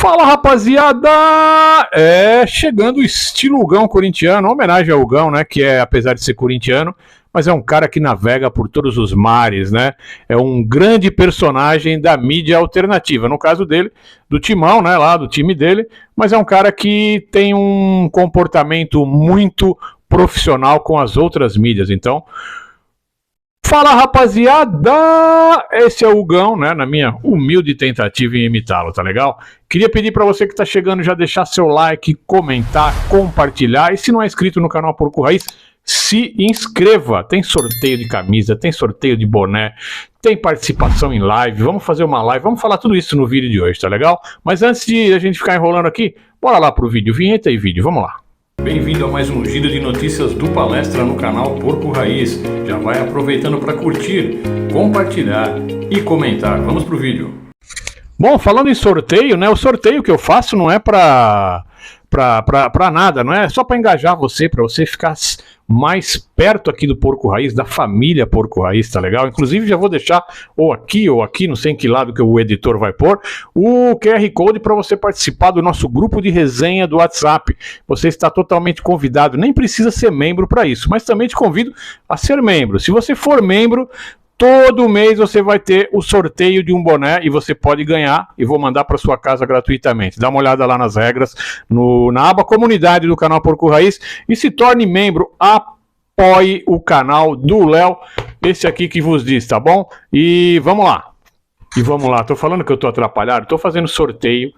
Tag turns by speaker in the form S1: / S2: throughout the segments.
S1: Fala, rapaziada! Chegando o estilo Hugão corintiano, homenagem ao Hugão, né, que apesar de ser corintiano, mas é um cara que navega por todos os mares, né? É um grande personagem da mídia alternativa, no caso dele, do Timão, né, lá do time dele, mas é um cara que tem um comportamento muito profissional com as outras mídias, então... Fala, rapaziada! Esse é o Hugão, né, na minha humilde tentativa em imitá-lo, tá legal? Queria pedir para você que tá chegando já deixar seu like, comentar, compartilhar, e se não é inscrito no canal Porco Raiz, se inscreva. Tem sorteio de camisa, tem sorteio de boné, tem participação em live, vamos fazer uma live, vamos falar tudo isso no vídeo de hoje, tá legal? Mas antes de a gente ficar enrolando aqui, bora lá pro vídeo, vinheta e vídeo, vamos lá. Bem-vindo a mais um giro de notícias do Palestra no canal Porco Raiz. Já vai aproveitando para curtir, compartilhar e comentar. Vamos pro vídeo. Bom, falando em sorteio, né? O sorteio que eu faço não é pra nada, não é só para engajar você, para você ficar mais perto aqui do Porco Raiz, da família Porco Raiz, tá legal? Inclusive já vou deixar ou aqui, não sei em que lado que o editor vai pôr, o QR Code para você participar do nosso grupo de resenha do WhatsApp. Você está totalmente convidado, nem precisa ser membro para isso, mas também te convido a ser membro. Se você for membro, todo mês você vai ter o sorteio de um boné e você pode ganhar e vou mandar para sua casa gratuitamente. Dá uma olhada lá nas regras, na aba comunidade do canal Porco Raiz e se torne membro, apoie o canal do Léo, esse aqui que vos diz, tá bom? E vamos lá, tô falando que eu tô atrapalhado, tô fazendo sorteio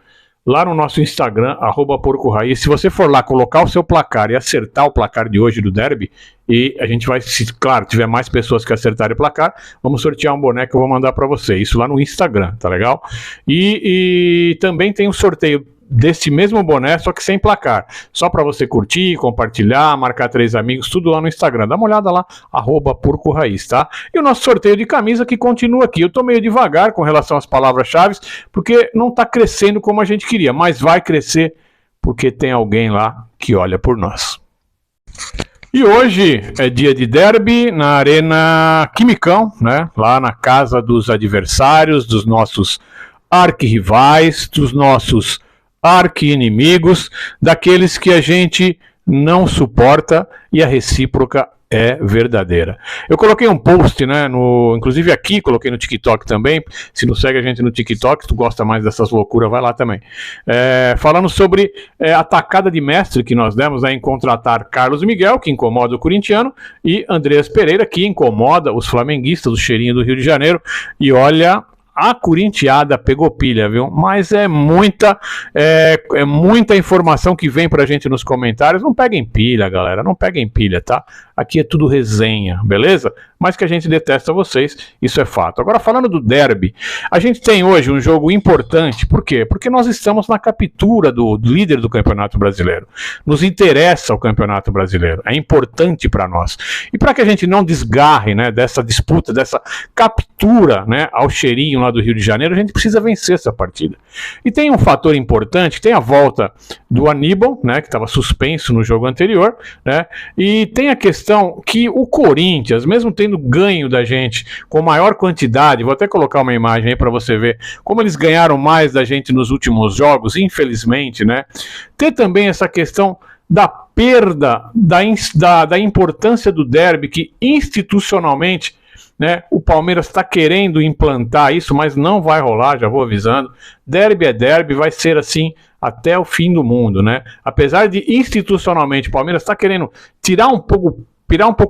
S1: lá no nosso Instagram, @Porco Raiz. Se você for lá colocar o seu placar e acertar o placar de hoje do derby, e a gente vai, se claro, tiver mais pessoas que acertarem o placar, vamos sortear um boné que eu vou mandar para você. Isso lá no Instagram, tá legal? E também tem um sorteio desse mesmo boné, só que sem placar. Só para você curtir, compartilhar, marcar 3 amigos, tudo lá no Instagram. Dá uma olhada lá, @Porco Raiz, tá? E o nosso sorteio de camisa que continua aqui. Eu tô meio devagar com relação às palavras-chave, porque não tá crescendo como a gente queria, mas vai crescer porque tem alguém lá que olha por nós. E hoje é dia de derby na Arena Quimicão, né? Lá na casa dos adversários, dos nossos arquirrivais, dos nossos arqui-inimigos, daqueles que a gente não suporta e a recíproca é verdadeira. Eu coloquei um post, né, inclusive aqui, coloquei no TikTok também, se não segue a gente no TikTok, se tu gosta mais dessas loucuras, vai lá também. Falando sobre a tacada de mestre que nós demos em contratar Carlos Miguel, que incomoda o corintiano, e Andreas Pereira, que incomoda os flamenguistas, o cheirinho do Rio de Janeiro, e olha... A corintiada pegou pilha, viu? Mas é muita informação que vem pra gente nos comentários. Não peguem pilha, galera. Não peguem pilha, tá? Aqui é tudo resenha, beleza? Mas que a gente detesta vocês, isso é fato. Agora, falando do derby, a gente tem hoje um jogo importante. Por quê? Porque nós estamos na captura do líder do Campeonato Brasileiro. Nos interessa o Campeonato Brasileiro. É importante para nós. E para que a gente não desgarre, né, dessa disputa, dessa captura, né, ao cheirinho lá do Rio de Janeiro, a gente precisa vencer essa partida. E tem um fator importante, tem a volta do Aníbal, né, que estava suspenso no jogo anterior, né, e tem a questão que o Corinthians, mesmo tendo ganho da gente com maior quantidade, vou até colocar uma imagem aí para você ver como eles ganharam mais da gente nos últimos jogos, infelizmente, né, ter também essa questão da perda da importância do derby, que institucionalmente, né, o Palmeiras está querendo implantar isso, mas não vai rolar, já vou avisando. Derby é derby, vai ser assim até o fim do mundo, né? Apesar de institucionalmente o Palmeiras está querendo tirar um pouco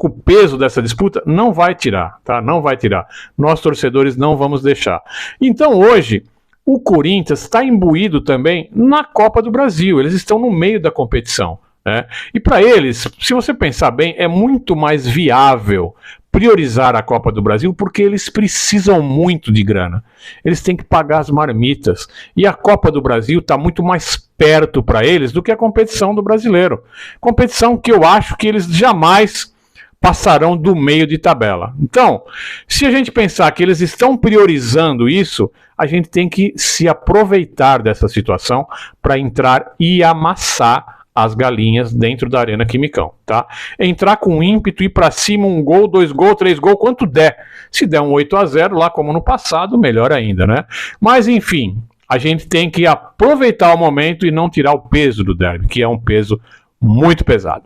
S1: o peso dessa disputa, não vai tirar, tá? Não vai tirar. Nós torcedores não vamos deixar. Então hoje o Corinthians está imbuído também na Copa do Brasil. Eles estão no meio da competição, né? E para eles, se você pensar bem, é muito mais viável priorizar a Copa do Brasil porque eles precisam muito de grana. Eles têm que pagar as marmitas. E a Copa do Brasil está muito mais perto para eles do que a competição do brasileiro. Competição que eu acho que eles jamais passarão do meio de tabela. Então, se a gente pensar que eles estão priorizando isso, a gente tem que se aproveitar dessa situação para entrar e amassar as galinhas dentro da Arena Quimicão, tá? Entrar com ímpeto, ir pra cima, 1 gol, 2 gols, 3 gols, quanto der. Se der um 8-0, lá como no passado, melhor ainda, né? Mas enfim, a gente tem que aproveitar o momento e não tirar o peso do derby, que é um peso muito pesado.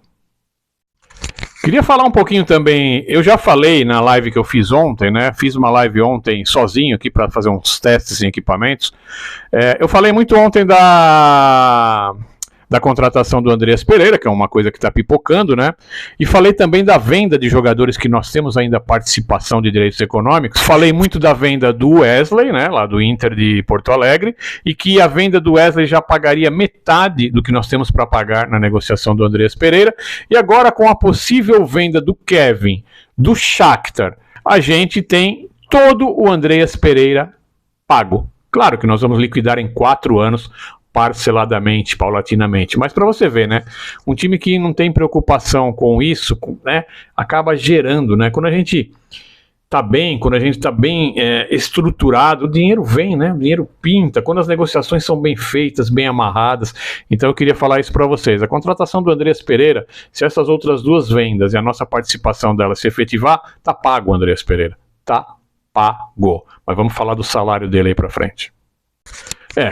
S1: Queria falar um pouquinho também, eu já falei na live que eu fiz ontem, né? Fiz uma live ontem sozinho aqui para fazer uns testes em equipamentos. Eu falei muito ontem da contratação do Andreas Pereira, que é uma coisa que está pipocando, né? E falei também da venda de jogadores que nós temos ainda participação de direitos econômicos. Falei muito da venda do Wesley, né? Lá do Inter de Porto Alegre, e que a venda do Wesley já pagaria metade do que nós temos para pagar na negociação do Andreas Pereira. E agora, com a possível venda do Kevin, do Shakhtar, a gente tem todo o Andreas Pereira pago. Claro que nós vamos liquidar em 4 anos, parceladamente, paulatinamente, mas para você ver, né, um time que não tem preocupação com isso, né, acaba gerando, né, quando a gente tá bem, estruturado, o dinheiro vem, né, o dinheiro pinta, quando as negociações são bem feitas, bem amarradas. Então eu queria falar isso para vocês, a contratação do Andreas Pereira, se essas outras 2 vendas e a nossa participação dela se efetivar, tá pago o Andreas Pereira, tá pago, mas vamos falar do salário dele aí para frente.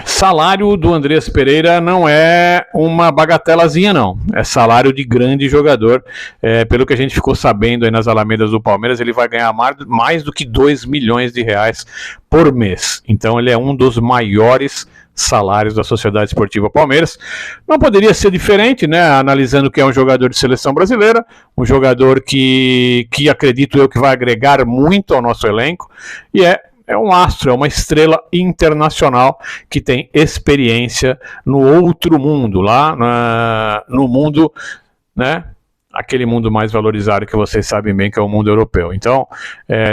S1: Salário do Andreas Pereira não é uma bagatelazinha, não. É salário de grande jogador. Pelo que a gente ficou sabendo aí nas alamedas do Palmeiras, ele vai ganhar mais do que 2 milhões de reais por mês. Então ele é um dos maiores salários da Sociedade Esportiva Palmeiras. Não poderia ser diferente, né? Analisando que é um jogador de seleção brasileira, um jogador que acredito eu que vai agregar muito ao nosso elenco, e é um astro, é uma estrela internacional que tem experiência no outro mundo, lá no mundo, né? Aquele mundo mais valorizado que vocês sabem bem que é o mundo europeu. Então,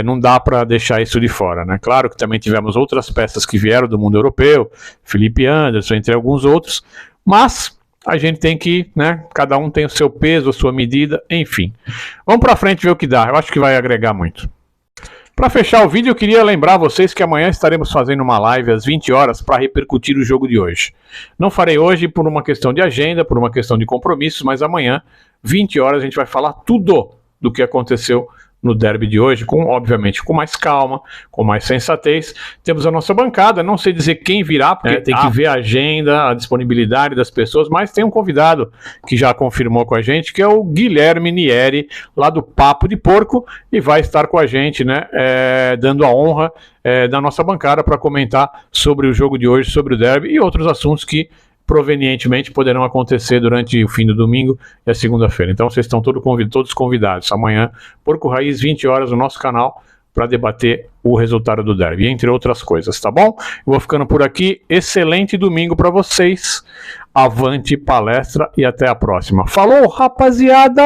S1: não dá para deixar isso de fora, né? Claro que também tivemos outras peças que vieram do mundo europeu, Felipe Anderson, entre alguns outros, mas a gente tem que, né? Cada um tem o seu peso, a sua medida, enfim. Vamos para frente ver o que dá. Eu acho que vai agregar muito. Para fechar o vídeo, eu queria lembrar vocês que amanhã estaremos fazendo uma live às 20 horas para repercutir o jogo de hoje. Não farei hoje por uma questão de agenda, por uma questão de compromissos, mas amanhã, 20 horas, a gente vai falar tudo do que aconteceu no derby de hoje, obviamente com mais calma, com mais sensatez. Temos a nossa bancada, não sei dizer quem virá, porque tem que ver a agenda, a disponibilidade das pessoas, mas tem um convidado que já confirmou com a gente, que é o Guilherme Nieri, lá do Papo de Porco, e vai estar com a gente, né, dando a honra da nossa bancada para comentar sobre o jogo de hoje, sobre o derby e outros assuntos que provenientemente poderão acontecer durante o fim do domingo e a segunda-feira. Então vocês estão todos convidados. Amanhã, Porco Raiz, 20 horas no nosso canal, para debater o resultado do derby, entre outras coisas, tá bom? Eu vou ficando por aqui. Excelente domingo para vocês. Avante palestra e até a próxima. Falou, rapaziada!